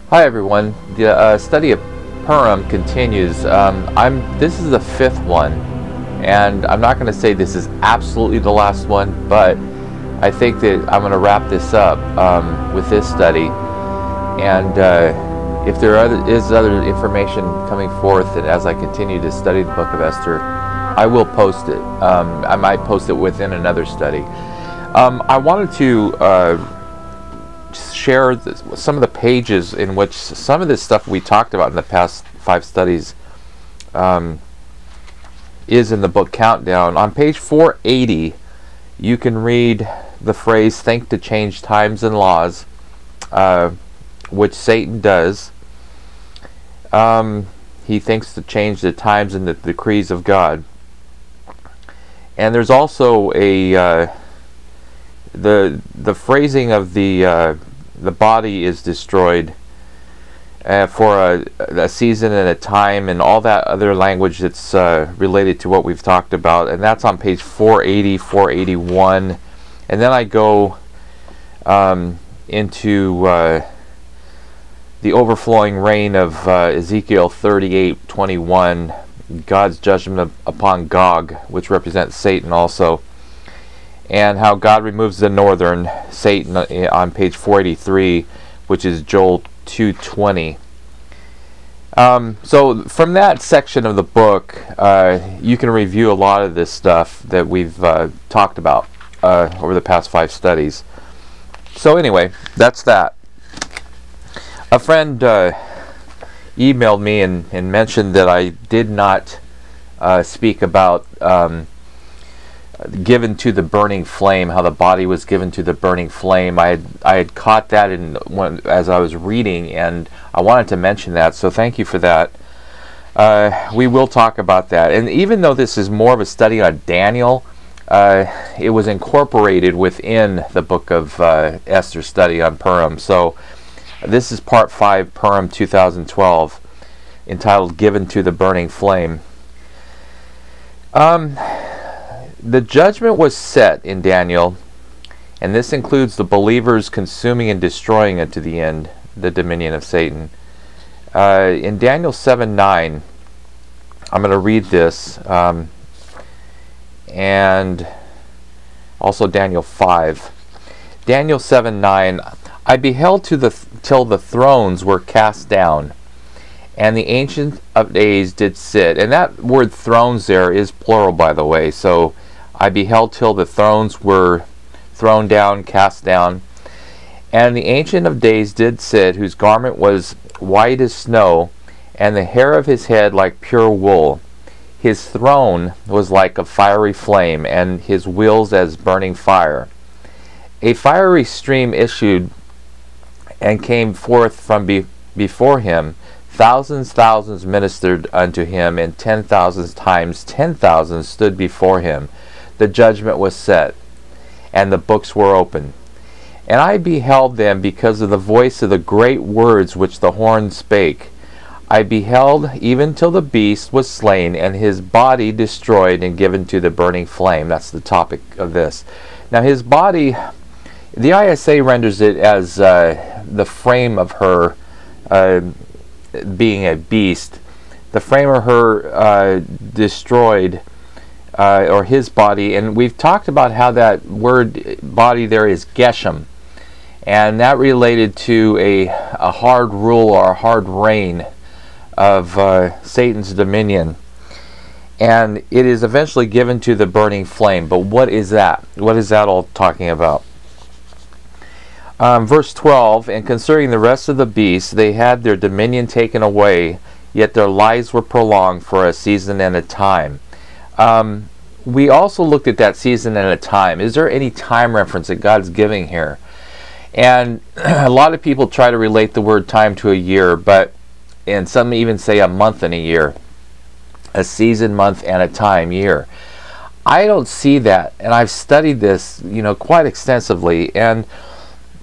Hi everyone. The study of Purim continues. This is the fifth one, and I'm not going to say this is absolutely the last one, but I think that I'm going to wrap this up with this study. And if there is other information coming forth, and as I continue to study the Book of Esther, I will post it. I might post it within another study. I wanted to share some of the pages in which some of this stuff we talked about in the past 5 studies is in the book Countdown. On page 480, you can read the phrase, "Think to change times and laws," which Satan does. He thinks to change the times and the decrees of God. And there's also a the phrasing of the body is destroyed for a season and a time, and all that other language that's related to what we've talked about, and that's on page 480, 481. And then I go into the overflowing reign of Ezekiel 38:21, God's judgment upon Gog, which represents Satan also, and how God removes the northern Satan on page 483, which is Joel 2:20. So from that section of the book, you can review a lot of this stuff that we've talked about over the past 5 studies. So anyway, that's that. A friend emailed me and mentioned that I did not speak about given to the burning flame, how the body was given to the burning flame. I had caught that as I was reading, and I wanted to mention that, so thank you for that. We will talk about that. And even though this is more of a study on Daniel, it was incorporated within the book of Esther study on Purim. So this is part 5, Purim 2012, entitled Given to the Burning Flame. The judgment was set in Daniel, and this includes the believers consuming and destroying it to the end, the dominion of Satan. In Daniel 7:9, I'm going to read this, and also Daniel 5. Daniel 7:9, "I beheld till the thrones were cast down, and the Ancient of Days did sit." And that word thrones there is plural, by the way. So I beheld till the thrones were thrown down, cast down. "And the Ancient of Days did sit, whose garment was white as snow, and the hair of his head like pure wool. His throne was like a fiery flame, and his wheels as burning fire. A fiery stream issued and came forth from before him. Thousands ministered unto him, and 10,000 times 10,000 stood before him. The judgment was set, and the books were opened. And I beheld them because of the voice of the great words which the horn spake. I beheld even till the beast was slain, and his body destroyed and given to the burning flame." That's the topic of this. Now his body, the ISA renders it as the frame of her being a beast. The frame of her destroyed, or his body, and we've talked about how that word body there is geshem, and that related to a hard rule or a hard reign of Satan's dominion, and it is eventually given to the burning flame. But what is that? What is that all talking about? Verse 12, "And concerning the rest of the beasts, they had their dominion taken away, yet their lives were prolonged for a season and a time." We also looked at that season and a time. Is there any time reference that God's giving here? And a lot of people try to relate the word time to a year, and some even say a month and a year. A season, month, and a time, year. I don't see that, and I've studied this, quite extensively, and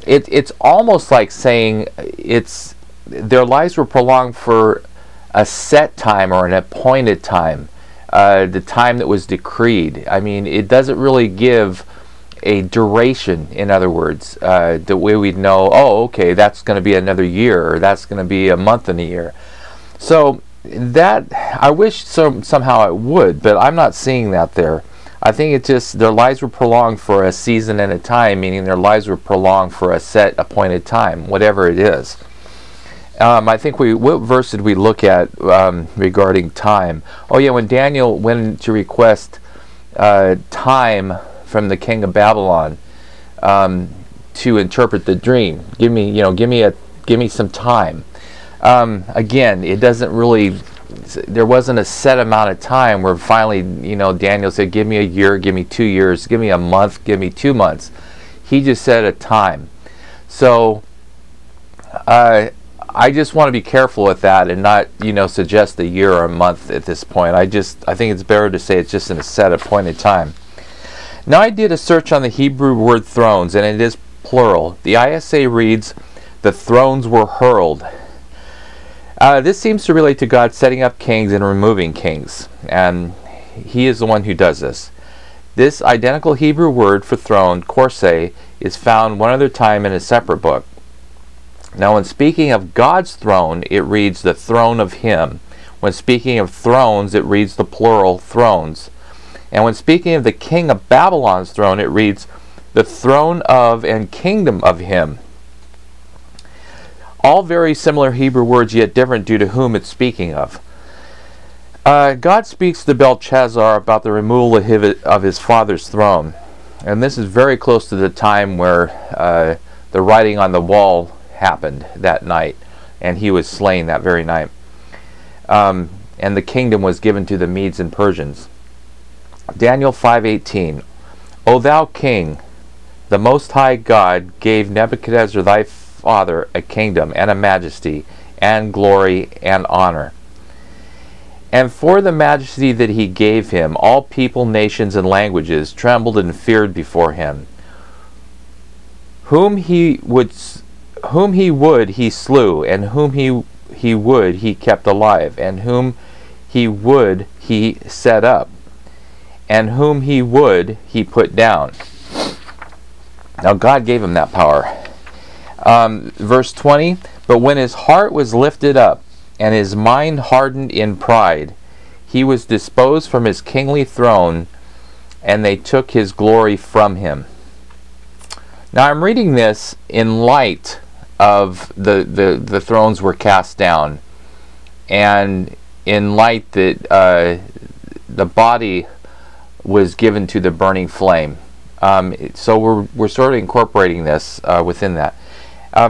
it's almost like saying their lives were prolonged for a set time or an appointed time, the time that was decreed. I mean, it doesn't really give a duration, in other words, the way we'd know, oh, okay, that's going to be another year, or that's going to be a month in a year. So that, I wish somehow it would, but I'm not seeing that there. I think it's just their lives were prolonged for a season and a time, meaning their lives were prolonged for a set appointed time, whatever it is. I think what verse did we look at regarding time? Oh yeah, when Daniel went to request time from the king of Babylon to interpret the dream. Give me some time. Again, it doesn't really. There wasn't a set amount of time where finally, Daniel said, "Give me a year, give me 2 years, give me a month, give me 2 months." He just said a time. So I just want to be careful with that and not, suggest a year or a month at this point. I think it's better to say it's just in a set appointed time. Now I did a search on the Hebrew word thrones, and it is plural. The ISA reads, "The thrones were hurled." This seems to relate to God setting up kings and removing kings, and He is the one who does this. This identical Hebrew word for throne, korsei, is found one other time in a separate book. Now, when speaking of God's throne, it reads the throne of Him. When speaking of thrones, it reads the plural thrones. And when speaking of the king of Babylon's throne, it reads the throne of and kingdom of him. All very similar Hebrew words, yet different due to whom it's speaking of. God speaks to Belshazzar about the removal of his father's throne. And this is very close to the time where the writing on the wall happened that night, and he was slain that very night. And the kingdom was given to the Medes and Persians. Daniel 5:18. O thou king, the Most High God gave Nebuchadnezzar thy father a kingdom and a majesty and glory and honor. And for the majesty that he gave him, all people, nations, and languages trembled and feared before him. Whom he would he slew, and whom he would he kept alive, and whom he would he set up, and whom he would he put down. Now God gave him that power. Verse 20, but when his heart was lifted up, and his mind hardened in pride, he was disposed from his kingly throne, and they took his glory from him. Now I'm reading this in light of the thrones were cast down, and in light that the body was given to the burning flame. So we're sort of incorporating this within that.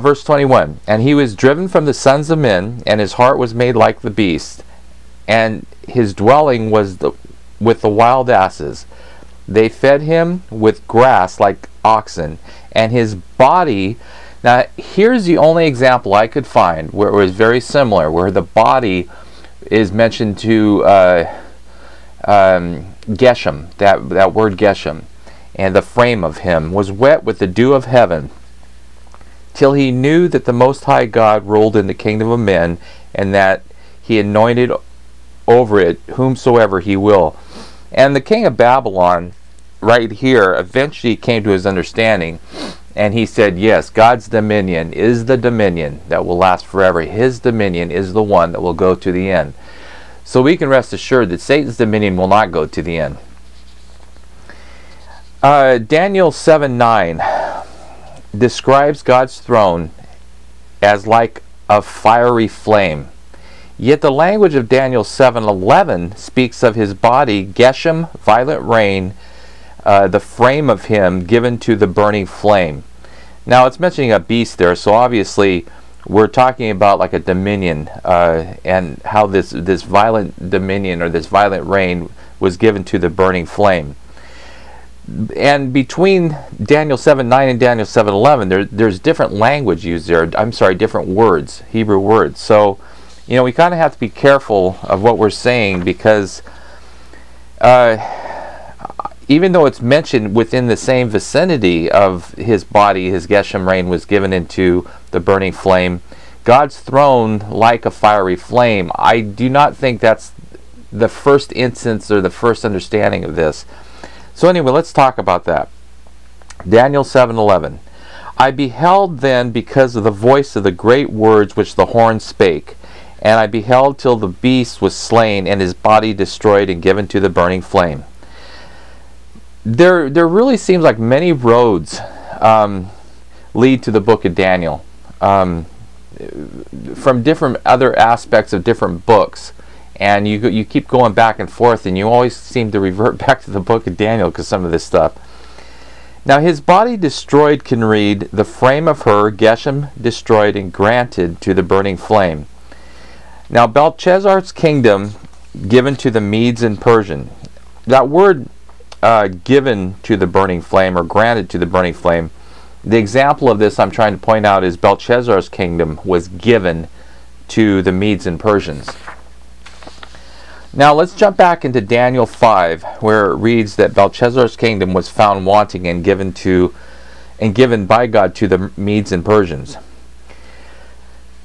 Verse 21, and he was driven from the sons of men, and his heart was made like the beast, and his dwelling was with the wild asses. They fed him with grass like oxen, and his body. Now here's the only example I could find where it was very similar, where the body is mentioned to Geshem, that word Geshem, and the frame of him was wet with the dew of heaven, till he knew that the Most High God ruled in the kingdom of men, and that he anointed over it whomsoever he will. And the king of Babylon, right here, eventually came to his understanding, and he said, yes, God's dominion is the dominion that will last forever. His dominion is the one that will go to the end. So we can rest assured that Satan's dominion will not go to the end. Daniel 7:9 describes God's throne as like a fiery flame. Yet the language of Daniel 7:11 speaks of his body, Geshem, violent rain, the frame of him given to the burning flame. Now it's mentioning a beast there, so obviously we're talking about like a dominion, and how this violent dominion or this violent rain was given to the burning flame. And between Daniel 7:9 and Daniel 7:11, there's different language used there. I'm sorry, different words, Hebrew words. So, we kind of have to be careful of what we're saying, because even though it's mentioned within the same vicinity of his body, his Geshem reign was given into the burning flame, God's throne like a fiery flame, I do not think that's the first instance or the first understanding of this. So anyway, let's talk about that. Daniel 7:11. I beheld then because of the voice of the great words which the horn spake, and I beheld till the beast was slain, and his body destroyed and given to the burning flame. There really seems like many roads lead to the book of Daniel, from different other aspects of different books, and you keep going back and forth, and you always seem to revert back to the book of Daniel because some of this stuff. Now his body destroyed can read, the frame of her Geshem destroyed and granted to the burning flame. Now Belshazzar's kingdom given to the Medes and Persian. That word given to the burning flame or granted to the burning flame, the example of this I'm trying to point out is Belshazzar's kingdom was given to the Medes and Persians. Now let's jump back into Daniel 5, where it reads that Belshazzar's kingdom was found wanting and given by God to the Medes and Persians.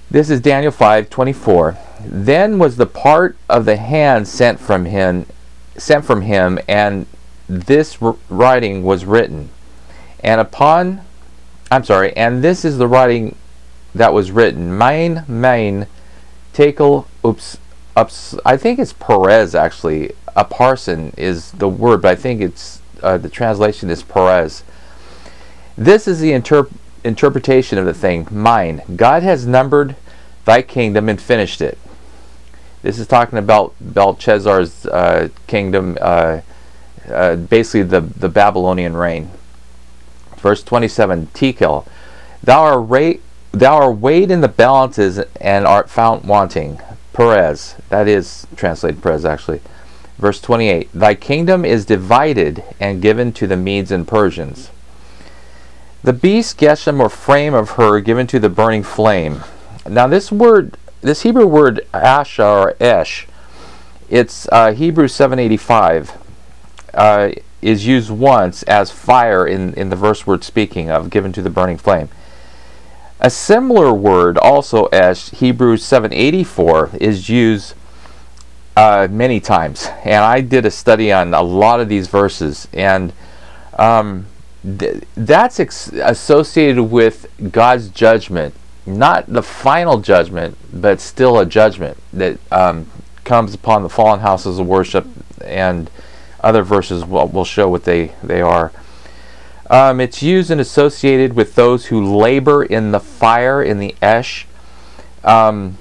This is Daniel 5:24. Then was the part of the hand sent from him, and this writing was written. And this is the writing that was written. Mine, tekel, I think it's Perez actually. A parson is the word, but I think it's the translation is Perez. This is the interpretation of the thing. Mine. God has numbered thy kingdom and finished it. This is talking about Belshazzar's kingdom, basically the Babylonian reign. Verse 27. Tekel. Thou art weighed in the balances and art found wanting. Perez, that is translated Perez actually. Verse 28, thy kingdom is divided and given to the Medes and Persians. The beast Geshem or frame of her given to the burning flame. Now this Hebrew word Asha or Esh, it's Hebrew 785, is used once as fire in the verse we're speaking of, given to the burning flame. A similar word, also Esh, Hebrews 7:84, is used many times. And I did a study on a lot of these verses. And that's associated with God's judgment. Not the final judgment, but still a judgment that comes upon the fallen houses of worship. And other verses will show what they are. It's used and associated with those who labor in the fire, in the Esh. Now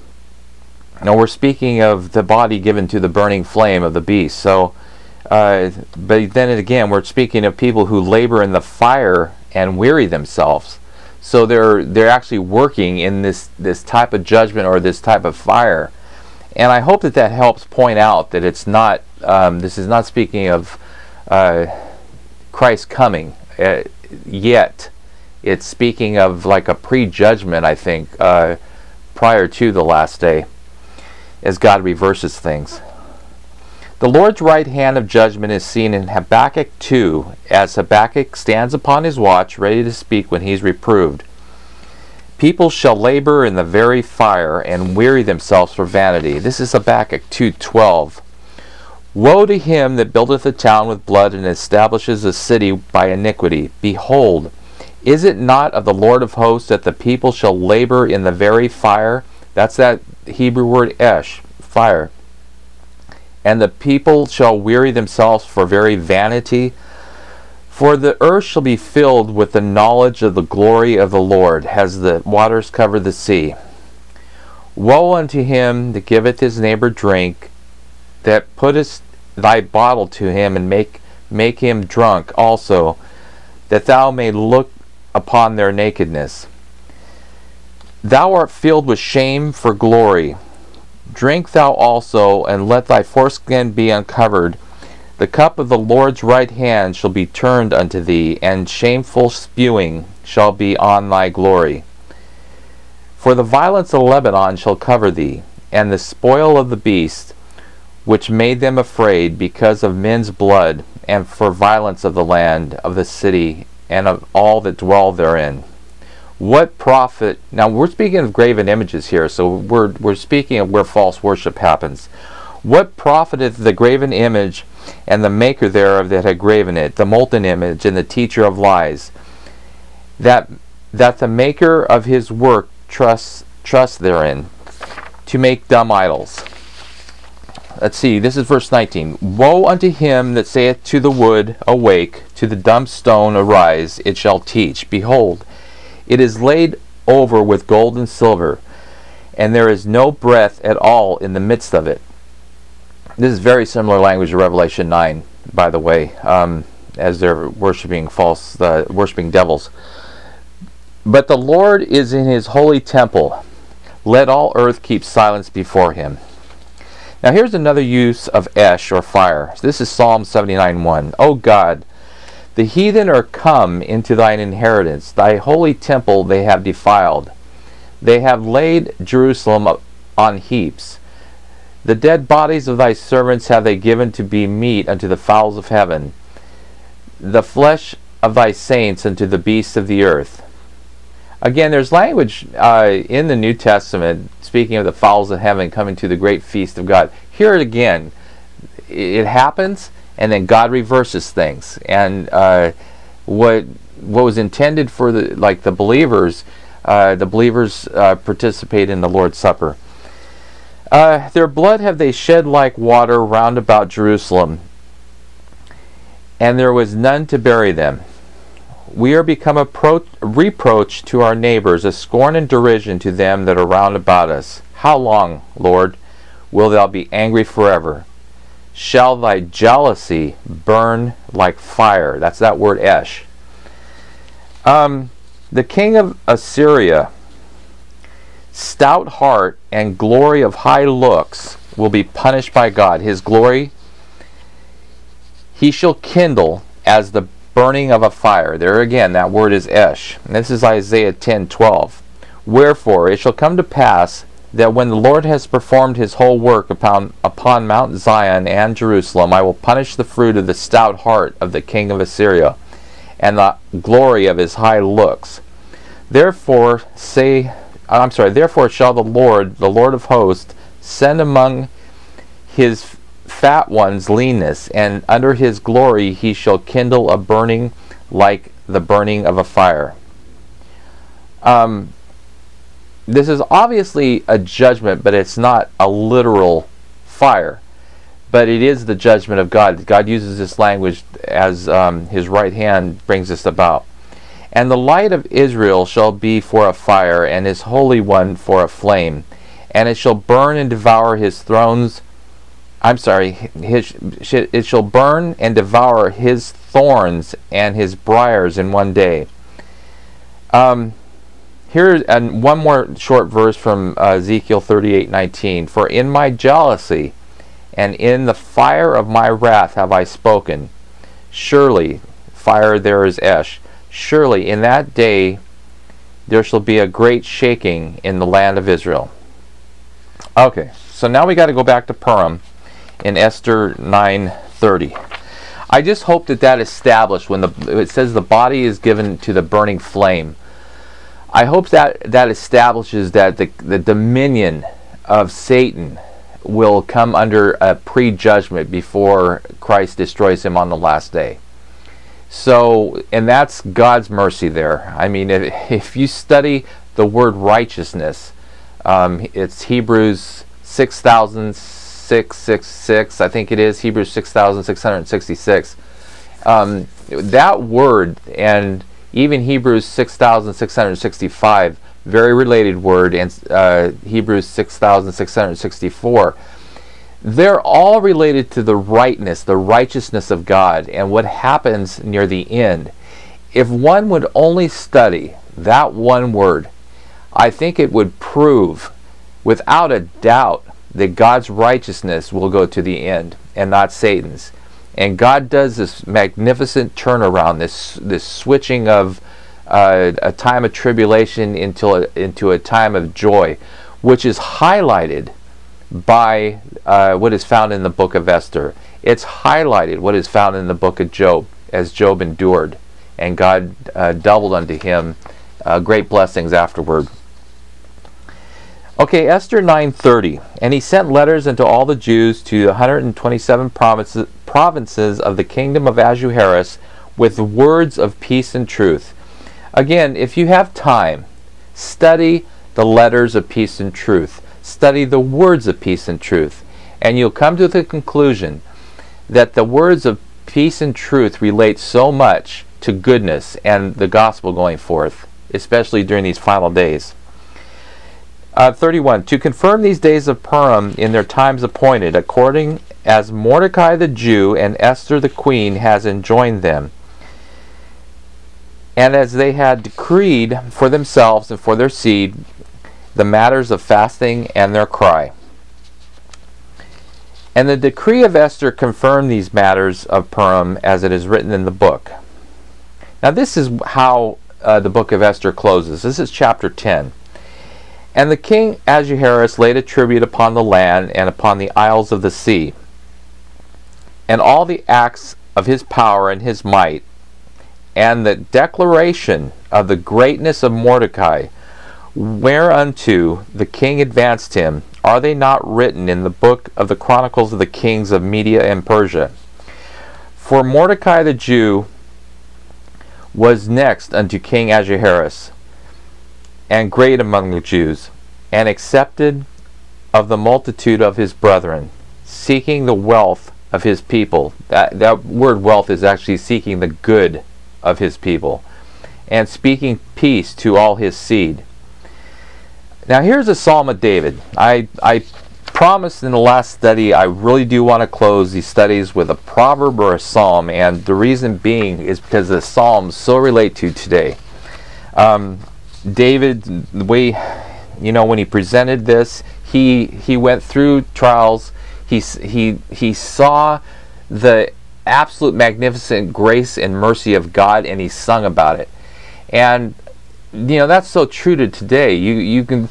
we're speaking of the body given to the burning flame of the beast. So, but then again, we're speaking of people who labor in the fire and weary themselves. So they're actually working in this type of judgment or this type of fire. And I hope that helps point out that it's not. This is not speaking of Christ coming. Yet it's speaking of like a prejudgment, I think, prior to the last day, as God reverses things. The Lord's right hand of judgment is seen in Habakkuk 2, as Habakkuk stands upon his watch, ready to speak when he's reproved. People shall labor in the very fire and weary themselves for vanity. This is Habakkuk 2:12. Woe to him that buildeth a town with blood and establishes a city by iniquity. Behold, is it not of the Lord of hosts that the people shall labor in the very fire? That's that Hebrew word Esh, fire. And the people shall weary themselves for very vanity. For the earth shall be filled with the knowledge of the glory of the Lord, as the waters cover the sea. Woe unto him that giveth his neighbor drink, that puttest thy bottle to him, and make him drunk also, that thou may look upon their nakedness. Thou art filled with shame for glory. Drink thou also, and let thy foreskin be uncovered. The cup of the Lord's right hand shall be turned unto thee, and shameful spewing shall be on thy glory. For the violence of Lebanon shall cover thee, and the spoil of the beast, which made them afraid because of men's blood, and for violence of the land, of the city, and of all that dwell therein. What profit? Now we're speaking of graven images here, so we're speaking of where false worship happens. What profiteth the graven image and the maker thereof that had graven it, the molten image and the teacher of lies? that the maker of his work trusts therein, to make dumb idols. Let's see, this is verse 19. Woe unto him that saith to the wood, Awake, to the dumb stone, Arise, it shall teach. Behold, it is laid over with gold and silver, and there is no breath at all in the midst of it. This is very similar language to Revelation 9, by the way, as they're worshiping worshiping devils. But the Lord is in his holy temple. Let all earth keep silence before him. Now here's another use of esh, or fire. This is Psalm 79:1. O God, the heathen are come into thine inheritance. Thy holy temple they have defiled. They have laid Jerusalem on heaps. The dead bodies of thy servants have they given to be meat unto the fowls of heaven, the flesh of thy saints unto the beasts of the earth. Again, there's language in the New Testament speaking of the fowls of heaven coming to the great feast of God. Here it happens, and then God reverses things. And what was intended for the believers participate in the Lord's Supper. Their blood have they shed like water round about Jerusalem, and there was none to bury them. We are become a reproach to our neighbors, a scorn and derision to them that are round about us. How long, Lord, will thou be angry forever? Shall thy jealousy burn like fire? That's that word esh. The king of Assyria, stout heart and glory of high looks, will be punished by God. His glory he shall kindle as the burning of a fire. There again, that word is esh. And this is Isaiah 10:12. Wherefore it shall come to pass that when the Lord has performed his whole work upon Mount Zion and Jerusalem, I will punish the fruit of the stout heart of the king of Assyria, and the glory of his high looks. Therefore shall the Lord of hosts, send among his fat ones leanness, and under his glory he shall kindle a burning like the burning of a fire. This is obviously a judgment, but it's not a literal fire. But it is the judgment of God. God uses this language as his right hand brings this about. And the light of Israel shall be for a fire, and his Holy One for a flame. And it shall burn and devour his thrones. It shall burn and devour his thorns and his briars in one day. Here's one more short verse from Ezekiel 38:19. For in my jealousy and in the fire of my wrath have I spoken. Surely, fire there is esh. Surely in that day there shall be a great shaking in the land of Israel. Okay, so now we got to go back to Purim in Esther 9:30. I just hope that established when it says the body is given to the burning flame. I hope that establishes that the dominion of Satan will come under a prejudgment before Christ destroys him on the last day. So, and that's God's mercy there. I mean, if you study the word righteousness, it's Hebrews 6,666, I think it is, Hebrews 6,666. That word, and even Hebrews 6,665, very related word, and Hebrews 6,664, they're all related to the rightness, the righteousness of God, and what happens near the end. If one would only study that one word, I think it would prove, without a doubt, that God's righteousness will go to the end, and not Satan's. And God does this magnificent turnaround, this switching of a time of tribulation into a time of joy, which is highlighted by what is found in the book of Esther. It's highlighted what is found in the book of Job, as Job endured, and God doubled unto him great blessings afterward. Okay, Esther 9:30. And he sent letters unto all the Jews to 127 provinces of the kingdom of Ahasuerus with words of peace and truth. Again, if you have time, study the letters of peace and truth. Study the words of peace and truth. And you'll come to the conclusion that the words of peace and truth relate so much to goodness and the gospel going forth, especially during these final days. 31. To confirm these days of Purim in their times appointed, according as Mordecai the Jew and Esther the queen has enjoined them, and as they had decreed for themselves and for their seed the matters of fasting and their cry. And the decree of Esther confirmed these matters of Purim as it is written in the book. Now this is how the book of Esther closes. This is chapter 10. And the king Ahasuerus laid a tribute upon the land and upon the isles of the sea, and all the acts of his power and his might, and the declaration of the greatness of Mordecai, whereunto the king advanced him, are they not written in the book of the Chronicles of the Kings of Media and Persia? For Mordecai the Jew was next unto King Ahasuerus, and great among the Jews, and accepted of the multitude of his brethren, seeking the wealth of his people. That word wealth is actually seeking the good of his people, and speaking peace to all his seed. Now here's a Psalm of David. I promised in the last study I really do want to close these studies with a proverb or a psalm, and the reason being is because the psalms so relate to today. David, the way, when he presented this, he went through trials. He saw the absolute magnificent grace and mercy of God, and he sung about it. And that's so true to today. You can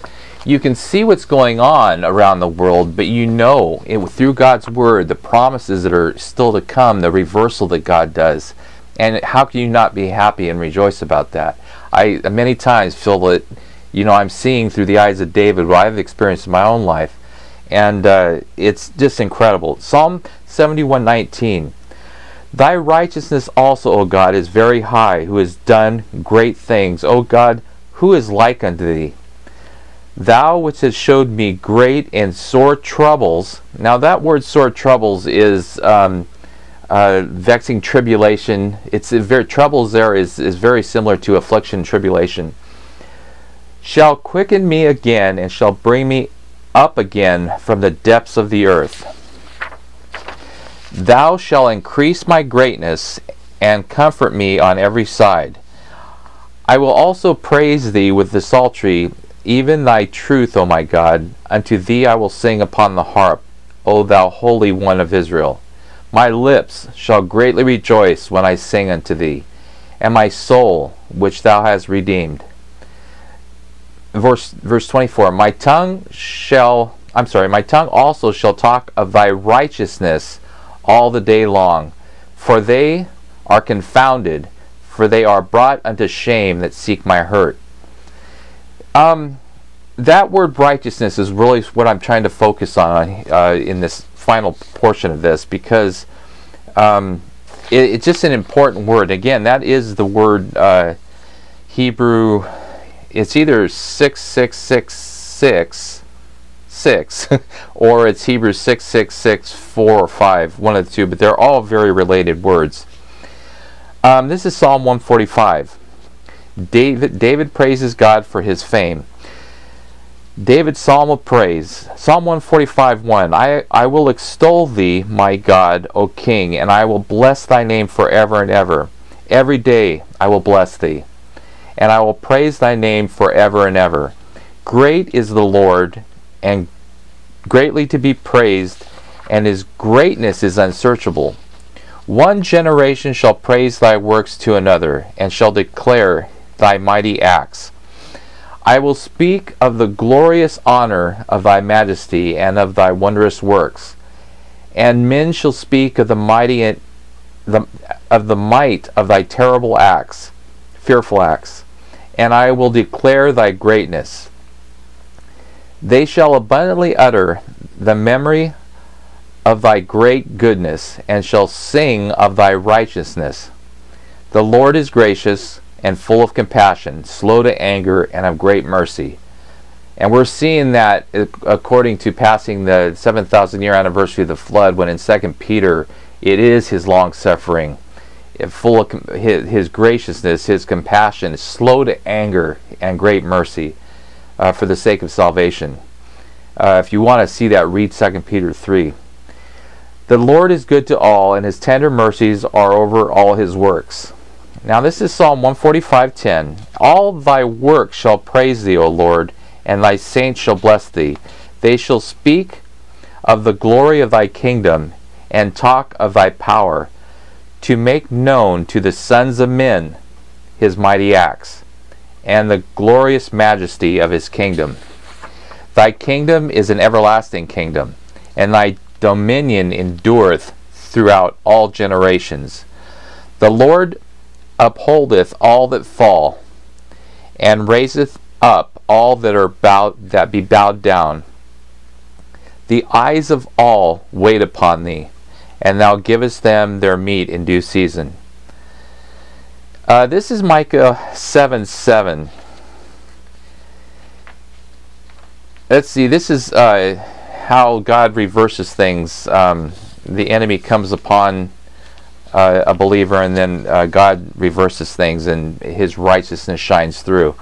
see what's going on around the world, but through God's word, the promises that are still to come, the reversal that God does. And how can you not be happy and rejoice about that? I many times feel that I'm seeing through the eyes of David what I've experienced in my own life, and it's just incredible. Psalm 71:19. Thy righteousness also, O God, is very high, who has done great things. O God, who is like unto thee? Thou which hast showed me great and sore troubles. Now that word sore troubles is vexing tribulation. Troubles there is very similar to affliction, tribulation. Shall quicken me again, and shall bring me up again from the depths of the earth. Thou shalt increase my greatness, and comfort me on every side. I will also praise thee with the psaltery, even thy truth, O my God. Unto thee I will sing upon the harp, O thou Holy One of Israel. My lips shall greatly rejoice when I sing unto thee, and my soul, which thou hast redeemed. Verse 24. My tongue also shall talk of thy righteousness all the day long, for they are confounded, for they are brought unto shame that seek my hurt. That word righteousness is really what I'm trying to focus on in this final portion of this, because it's just an important word. Again, that is the word Hebrew. It's either 6666 or it's Hebrew 6664 or 5, one of the two, but they're all very related words. This is Psalm 145. David praises God for his fame. David's Psalm of Praise. Psalm 145:1. I will extol thee, my God, O King, and I will bless thy name forever and ever. Every day I will bless thee, and I will praise thy name forever and ever. Great is the Lord, and greatly to be praised, and his greatness is unsearchable. One generation shall praise thy works to another, and shall declare thy mighty acts. I will speak of the glorious honor of thy majesty, and of thy wondrous works. And men shall speak of the might of thy terrible acts, fearful acts. And I will declare thy greatness. They shall abundantly utter the memory of thy great goodness, and shall sing of thy righteousness. The Lord is gracious and full of compassion, slow to anger, and of great mercy. And we're seeing that according to passing the 7,000 year anniversary of the flood, when in 2 Peter it is his long suffering, full of his graciousness, his compassion, slow to anger, and great mercy for the sake of salvation. If you want to see that, read 2 Peter 3. The Lord is good to all, and his tender mercies are over all his works. Now this is Psalm 145:10. All thy works shall praise thee, O Lord, and thy saints shall bless thee. They shall speak of the glory of thy kingdom, and talk of thy power, to make known to the sons of men his mighty acts, and the glorious majesty of his kingdom. Thy kingdom is an everlasting kingdom, and thy dominion endureth throughout all generations. The Lord upholdeth all that fall, and raiseth up all that be bowed down. The eyes of all wait upon thee, and thou givest them their meat in due season. This is Micah 7:7. Let's see, this is how God reverses things. The enemy comes upon a believer, and then God reverses things, and his righteousness shines through.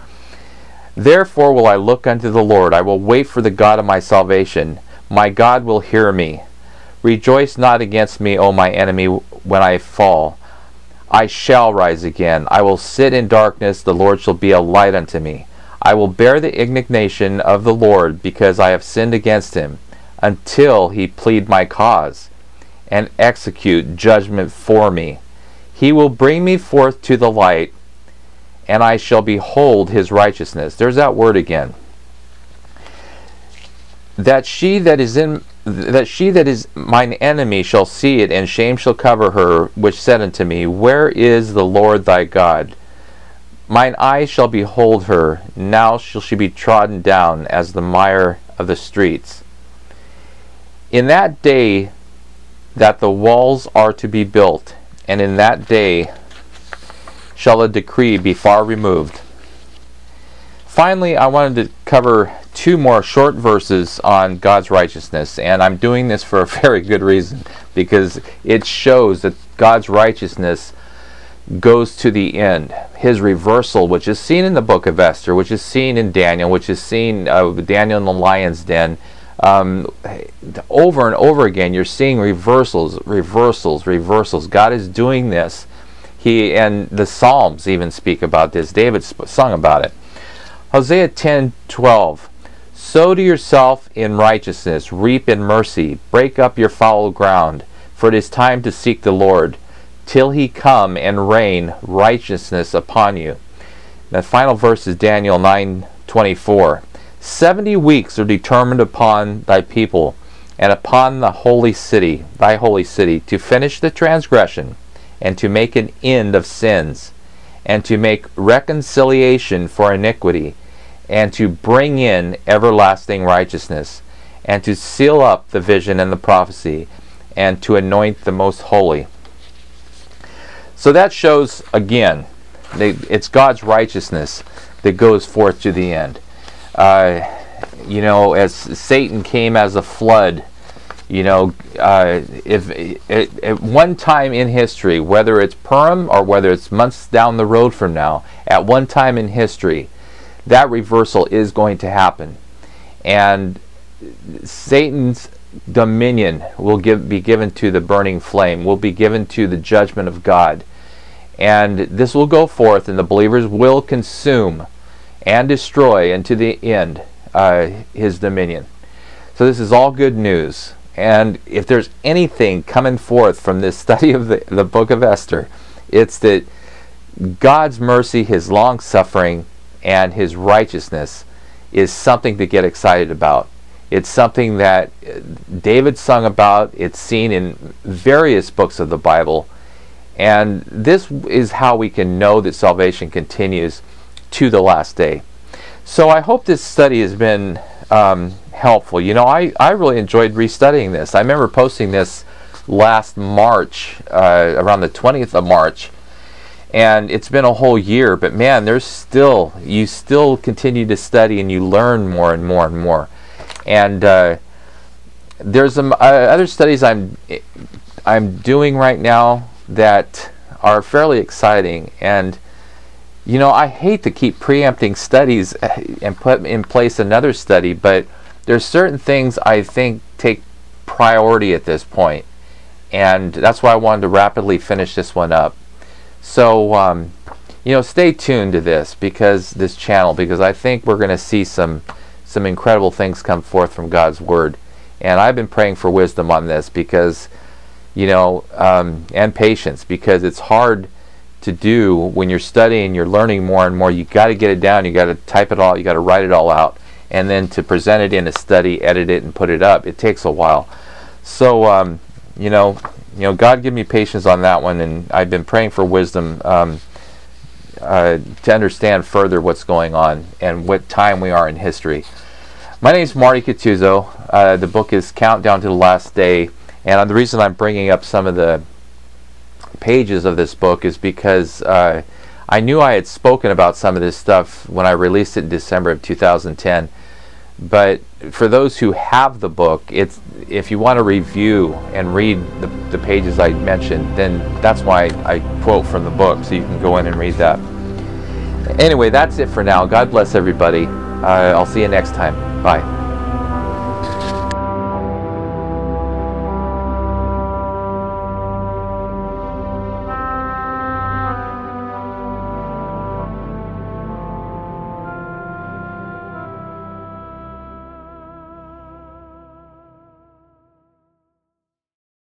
Therefore will I look unto the Lord. I will wait for the God of my salvation. My God will hear me. Rejoice not against me, O my enemy, when I fall. I shall rise again. I will sit in darkness. The Lord shall be a light unto me. I will bear the indignation of the Lord, because I have sinned against him, until he plead my cause, and execute judgment for me. He will bring me forth to the light, and I shall behold his righteousness. There's that word again. That she that is mine enemy shall see it, and shame shall cover her, which said unto me, Where is the Lord thy God? Mine eyes shall behold her. Now shall she be trodden down as the mire of the streets. In that day that the walls are to be built, and in that day shall a decree be far removed. Finally, I wanted to cover two more short verses on God's righteousness, and I'm doing this for a very good reason, because it shows that God's righteousness goes to the end. His reversal, which is seen in the book of Esther, which is seen in Daniel, which is seen Daniel in the lion's den, over and over again, you're seeing reversals. God is doing this. And the Psalms even speak about this. David sung about it. Hosea 10:12. Sow to yourself in righteousness, reap in mercy, break up your fallow ground, for it is time to seek the Lord, till he come and rain righteousness upon you. The final verse is Daniel 9:24. 70 weeks are determined upon thy people, and upon the holy city, thy holy city, to finish the transgression, and to make an end of sins, and to make reconciliation for iniquity, and to bring in everlasting righteousness, and to seal up the vision and the prophecy, and to anoint the most holy. So that shows, again, it's God's righteousness that goes forth to the end. As Satan came as a flood, if at one time in history, whether it's Purim or whether it's months down the road from now, at one time in history, that reversal is going to happen. And Satan's dominion will be given to the burning flame, will be given to the judgment of God. And this will go forth, and the believers will consume and destroy unto the end his dominion. So this is all good news. And if there's anything coming forth from this study of the book of Esther, it's that God's mercy, his long suffering, and his righteousness is something to get excited about. It's something that David sung about. It's seen in various books of the Bible. And this is how we can know that salvation continues to the last day. So I hope this study has been helpful. I really enjoyed restudying this. I remember posting this last March, around the 20th of March, And it's been a whole year, but man, you still continue to study and you learn more and more and more. And there's some other studies I'm doing right now that are fairly exciting. And you know, I hate to keep preempting studies and put in place another study, but there's certain things I think take priority at this point, and that's why I wanted to rapidly finish this one up. So you know, stay tuned to this channel, because I think we're going to see some incredible things come forth from God's Word. And I've been praying for wisdom on this, because you know, and patience, because it's hard to do when you're studying, you're learning more and more. You got to get it down, you got to type it all, you got to write it all out, and then to present it in a study, edit it, and put it up, it takes a while. So you know, God give me patience on that one, and I've been praying for wisdom to understand further what's going on and what time we are in history. My name is Marty Catuzzo. The book is Countdown to the Last Day, and the reason I'm bringing up some of the pages of this book is because I knew I had spoken about some of this stuff when I released it in December of 2010. But for those who have the book, if you want to review and read the pages I mentioned, then that's why I quote from the book, so you can go in and read that. Anyway, that's it for now. God bless everybody. I'll see you next time. Bye.